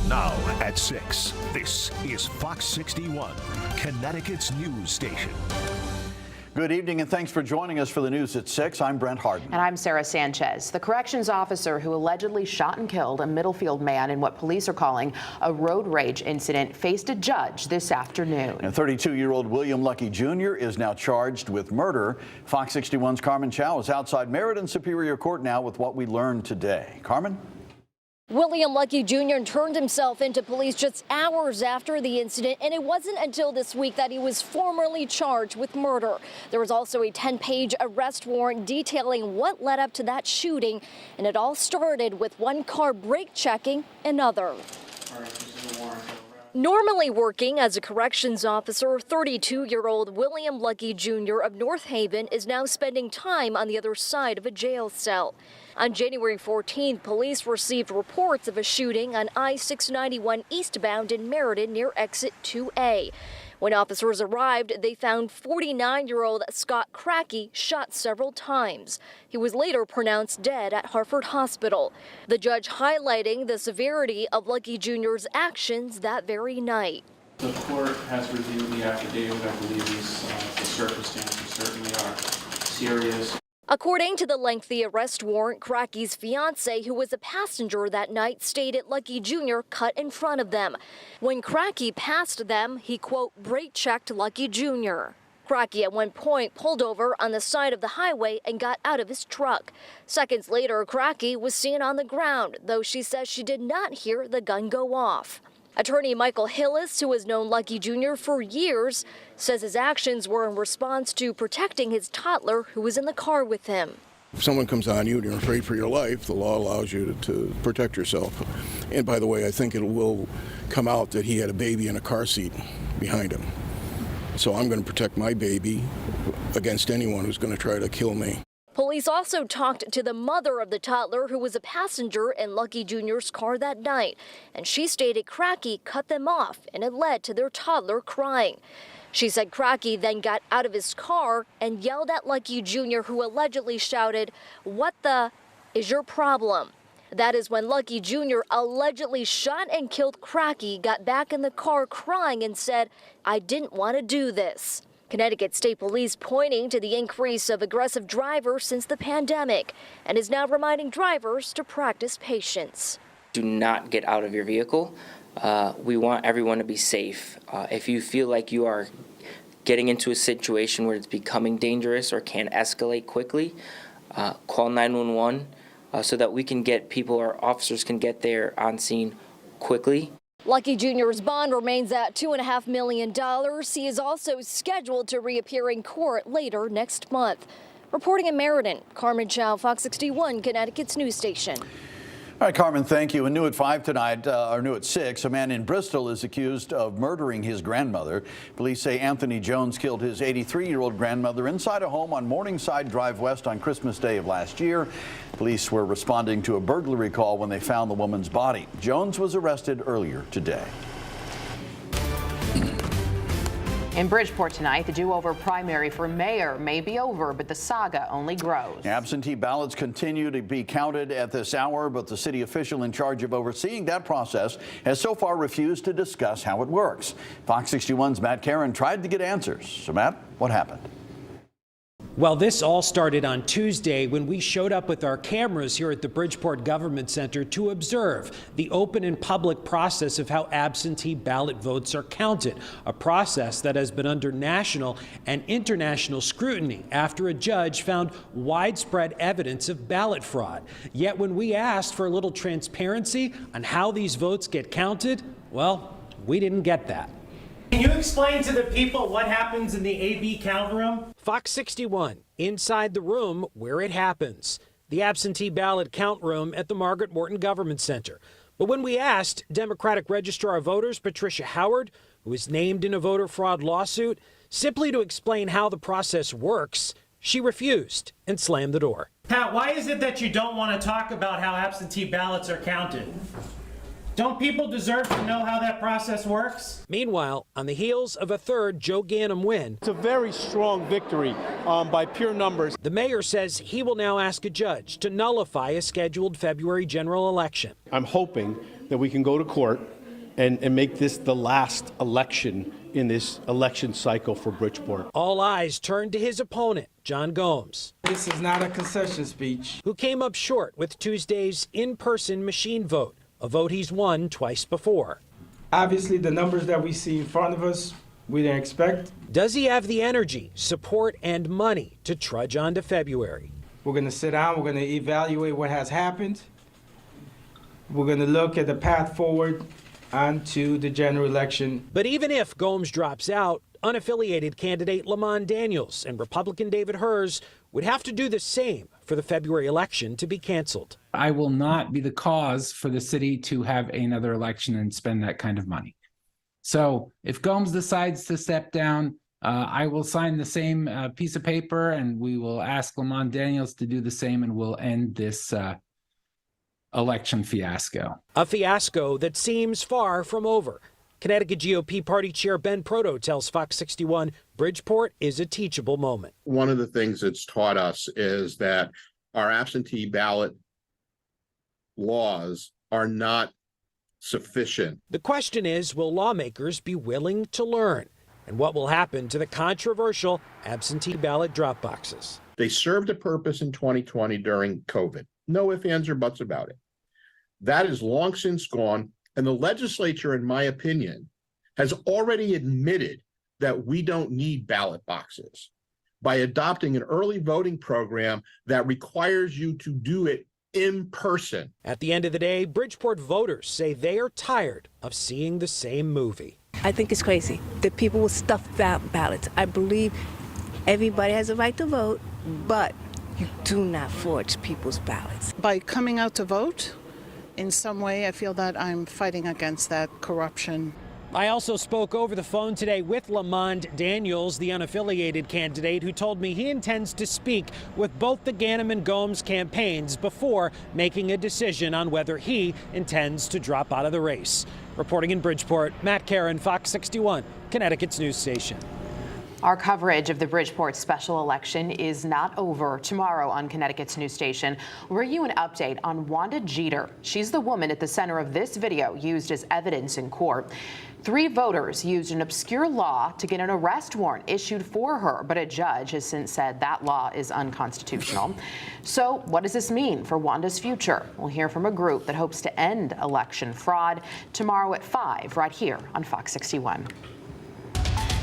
Now at 6, this is Fox 61, Connecticut's news station. Good evening and thanks for joining us for the news at 6. I'm Brent Harden. And I'm Sarah Sanchez. The corrections officer who allegedly shot and killed a Middlefield man in what police are calling a road rage incident faced a judge this afternoon. And 32-year-old William Lucky Jr. is now charged with murder. Fox 61's Carmen Chow is outside Meriden Superior Court now with what we learned today. Carmen? William Lucky Jr. turned himself into police just hours after the incident, and it wasn't until this week that he was formally charged with murder. There was also a 10-page arrest warrant detailing what led up to that shooting, and it all started with one car brake checking another. Normally working as a corrections officer, 32-year-old William Lucky Jr. of North Haven is now spending time on the other side of a jail cell. On January 14th, police received reports of a shooting on I-691 eastbound in Meriden near exit 2A. When officers arrived, they found 49-year-old Scott Crackey shot several times. He was later pronounced dead at Hartford Hospital. The judge highlighting the severity of Lucky Jr.'s actions that very night. The court has reviewed the affidavit. I believe the circumstances certainly are serious. According to the lengthy arrest warrant, Crackey's fiancee, who was a passenger that night, stated Lucky Jr. cut in front of them. When Crackey passed them, he, quote, brake checked Lucky Jr. Crackey at one point pulled over on the side of the highway and got out of his truck. Seconds later, Crackey was seen on the ground, though she says she did not hear the gun go off. Attorney Michael Hillis, who has known Lucky Jr. for years, says his actions were in response to protecting his toddler who was in the car with him. If someone comes on you and you're afraid for your life, the law allows you to protect yourself. And by the way, I think it will come out that he had a baby in a car seat behind him. So I'm going to protect my baby against anyone who's going to try to kill me. Police also talked to the mother of the toddler who was a passenger in Lucky Jr.'s car that night, and she stated Crackey cut them off and it led to their toddler crying. She said Crackey then got out of his car and yelled at Lucky Jr., who allegedly shouted, "What the is your problem?" That is when Lucky Jr. allegedly shot and killed Crackey, got back in the car crying and said, "I didn't want to do this." Connecticut State Police pointing to the increase of aggressive drivers since the pandemic and is now reminding drivers to practice patience. Do not get out of your vehicle. We want everyone to be safe. If you feel like you are getting into a situation where it's becoming dangerous or can escalate quickly, call 911 so that we can get people, our officers can get there on scene quickly. Lucky Jr.'s bond remains at $2.5 million. He is also scheduled to reappear in court later next month. Reporting in Meriden, Carmen Chow, Fox 61, Connecticut's news station. All right, Carmen, thank you. And new at 5 tonight, or new at 6, a man in Bristol is accused of murdering his grandmother. Police say Anthony Jones killed his 83-year-old grandmother inside a home on Morningside Drive West on Christmas Day of last year. Police were responding to a burglary call when they found the woman's body. Jones was arrested earlier today. In Bridgeport tonight, the do-over primary for mayor may be over, but the saga only grows. Absentee ballots continue to be counted at this hour, but the city official in charge of overseeing that process has so far refused to discuss how it works. Fox 61's Matt Caron tried to get answers. So, Matt, what happened? Well, this all started on Tuesday when we showed up with our cameras here at the Bridgeport Government Center to observe the open and public process of how absentee ballot votes are counted, a process that has been under national and international scrutiny after a judge found widespread evidence of ballot fraud. Yet when we asked for a little transparency on how these votes get counted, well, we didn't get that. Can you explain to the people what happens in the AB count room? Fox 61, inside the room where it happens, the absentee ballot count room at the Margaret Morton Government Center. But when we asked Democratic Registrar of Voters Patricia Howard, who is named in a voter fraud lawsuit, simply to explain how the process works, she refused and slammed the door. Pat, why is it that you don't want to talk about how absentee ballots are counted? Don't people deserve to know how that process works? Meanwhile, on the heels of a third Joe Ganim win, it's a very strong victory by pure numbers. The mayor says he will now ask a judge to nullify a scheduled February general election. I'm hoping that we can go to court and make this the last election in this election cycle for Bridgeport. All eyes turned to his opponent, John Gomes. This is not a concession speech. Who came up short with Tuesday's in-person machine vote, a vote he's won twice before. Obviously, the numbers that we see in front of us, we didn't expect. Does he have the energy, support, and money to trudge on to February? We're going to sit down, we're going to evaluate what has happened. We're going to look at the path forward onto the general election. But even if Gomes drops out, unaffiliated candidate Lamont Daniels and Republican David Hers would have to do the same for the February election to be canceled. I will not be the cause for the city to have another election and spend that kind of money. So if Gomes decides to step down, I will sign the same piece of paper, and we will ask Lamont Daniels to do the same, and we'll end this election fiasco. A fiasco that seems far from over. Connecticut GOP Party Chair Ben Proto tells Fox 61 Bridgeport is a teachable moment. One of the things it's taught us is that our absentee ballot laws are not sufficient. The question is, will lawmakers be willing to learn? And what will happen to the controversial absentee ballot drop boxes? They served a purpose in 2020 during COVID. No ifs, ands, or buts about it. That is long since gone. And the legislature, in my opinion, has already admitted that we don't need ballot boxes by adopting an early voting program that requires you to do it in person. At the end of the day, Bridgeport voters say they are tired of seeing the same movie. I think it's crazy that people will stuff ballots. I believe everybody has a right to vote, but you do not forge people's ballots. By coming out to vote, in some way, I feel that I'm fighting against that corruption. I also spoke over the phone today with Lamont Daniels, the unaffiliated candidate, who told me he intends to speak with both the Ganim and Gomes campaigns before making a decision on whether he intends to drop out of the race. Reporting in Bridgeport, Matt Caron, Fox 61, Connecticut's news station. Our coverage of the Bridgeport special election is not over. Tomorrow on Connecticut's news station, we'll bring you an update on Wanda Jeter. She's the woman at the center of this video used as evidence in court. 3 voters used an obscure law to get an arrest warrant issued for her, but a judge has since said that law is unconstitutional. So what does this mean for Wanda's future? We'll hear from a group that hopes to end election fraud tomorrow at 5 right here on Fox 61.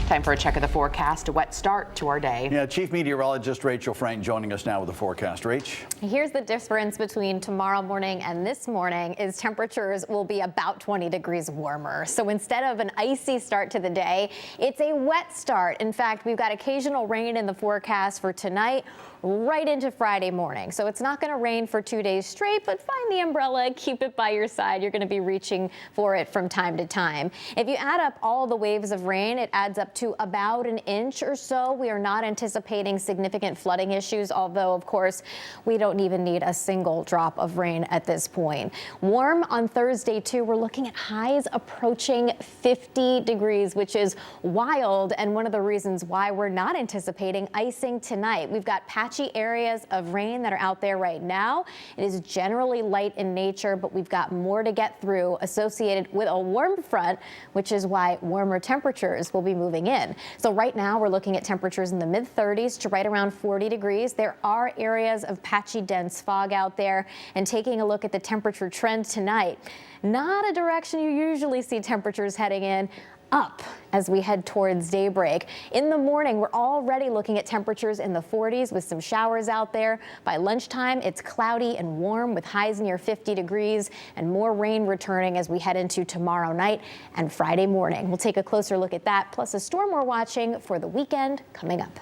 Time for a check of the forecast, a wet start to our day. Yeah, Chief Meteorologist Rachel Frank joining us now with the forecast. Rach? Here's the difference between tomorrow morning and this morning is temperatures will be about 20 degrees warmer. So instead of an icy start to the day, it's a wet start. In fact, we've got occasional rain in the forecast for tonight right into Friday morning. So it's not going to rain for 2 days straight, but find the umbrella, keep it by your side. You're going to be reaching for it from time to time. If you add up all the waves of rain, it adds up to about an inch or so. We are not anticipating significant flooding issues, although, of course, we don't even need a single drop of rain at this point. Warm on Thursday, too. We're looking at highs approaching 50 degrees, which is wild, and one of the reasons why we're not anticipating icing tonight. We've got patchy areas of rain that are out there right now. It is generally light in nature, but we've got more to get through associated with a warm front, which is why warmer temperatures will be moving in. So right now we're looking at temperatures in the mid-30s to right around 40 degrees. There are areas of patchy dense fog out there, and taking a look at the temperature trend tonight, not a direction you usually see temperatures heading in. Up as we head towards daybreak. In the morning, we're already looking at temperatures in the 40s with some showers out there. By lunchtime, it's cloudy and warm with highs near 50 degrees and more rain returning as we head into tomorrow night and Friday morning. We'll take a closer look at that, plus a storm we're watching for the weekend coming up.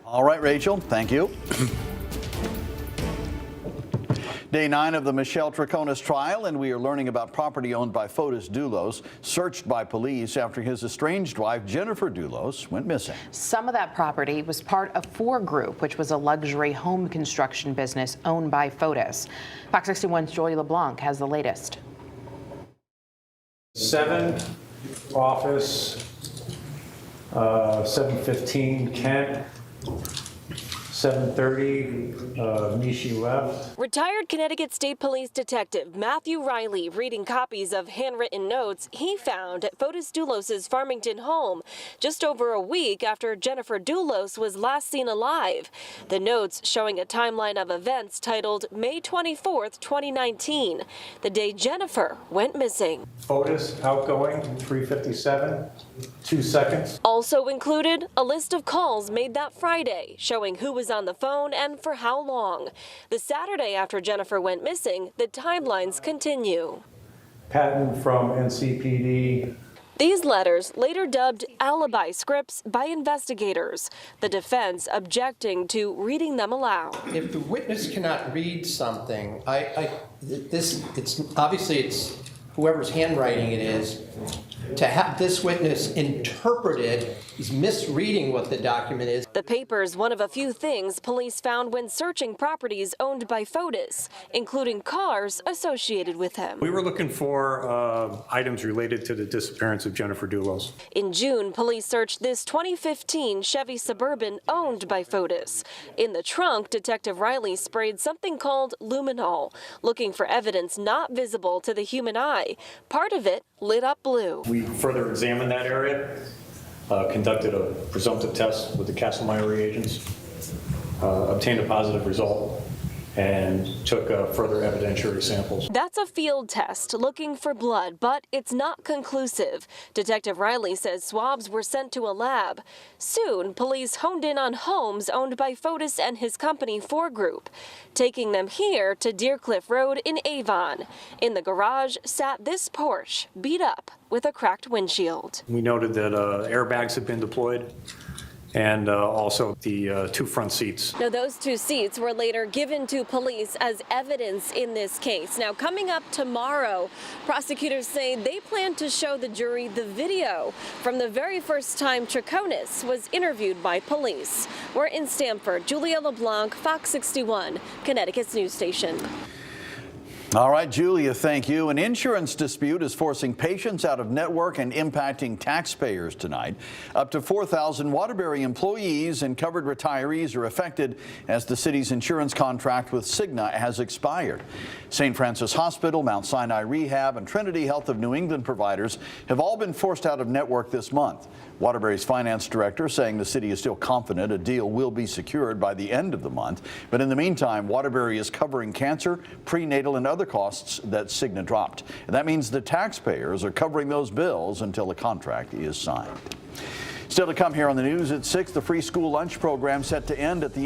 All right, Rachel, thank you. Day 9 of the Michelle Troconis trial, and we are learning about property owned by Fotis Dulos, searched by police after his estranged wife, Jennifer Dulos, went missing. Some of that property was part of 4 Group, which was a luxury home construction business owned by Fotis. Fox 61's Joy LeBlanc has the latest. 7 office, 715 Kent, 7:30, Nishi left. Retired Connecticut State Police Detective Matthew Riley reading copies of handwritten notes he found at Fotis Dulos' Farmington home just over a week after Jennifer Dulos was last seen alive. The notes showing a timeline of events titled May 24th, 2019, the day Jennifer went missing. Fotis outgoing 3:57, 2 seconds. Also included a list of calls made that Friday showing who was on the phone and for how long. The Saturday after Jennifer went missing, the timelines continue. Patent from NCPD. These letters later dubbed alibi scripts by investigators, the defense objecting to reading them aloud. If the witness cannot read something, it's obviously whoever's handwriting it is. To have this witness interpret it is misreading what the document is. The paper's one of a few things police found when searching properties owned by Fotis, including cars associated with him. We were looking for items related to the disappearance of Jennifer Dulos. In June, police searched this 2015 Chevy Suburban owned by Fotis. In the trunk, Detective Riley sprayed something called luminol, looking for evidence not visible to the human eye. Part of it lit up blue. We further examined that area, conducted a presumptive test with the Castlemeyer reagents, obtained a positive result, and took further evidentiary samples. That's a field test looking for blood, but it's not conclusive. Detective Riley says swabs were sent to a lab. Soon, police honed in on homes owned by Fotis and his company 4 Group, taking them here to Deercliff Road in Avon. In the garage sat this Porsche, beat up with a cracked windshield. We noted that airbags had been deployed, and also the 2 front seats. Now, those 2 seats were later given to police as evidence in this case. Now, coming up tomorrow, prosecutors say they plan to show the jury the video from the very first time Triconis was interviewed by police. We're in Stamford. Julia LeBlanc, Fox 61, Connecticut's news station. All right, Julia, thank you. An insurance dispute is forcing patients out of network and impacting taxpayers tonight. Up to 4,000 Waterbury employees and covered retirees are affected as the city's insurance contract with Cigna has expired. St. Francis Hospital, Mount Sinai Rehab, and Trinity Health of New England providers have all been forced out of network this month. Waterbury's finance director saying the city is still confident a deal will be secured by the end of the month. But in the meantime, Waterbury is covering cancer, prenatal, and other costs that Cigna dropped. And that means the taxpayers are covering those bills until the contract is signed. Still to come here on the news at 6, the free school lunch program set to end at the end.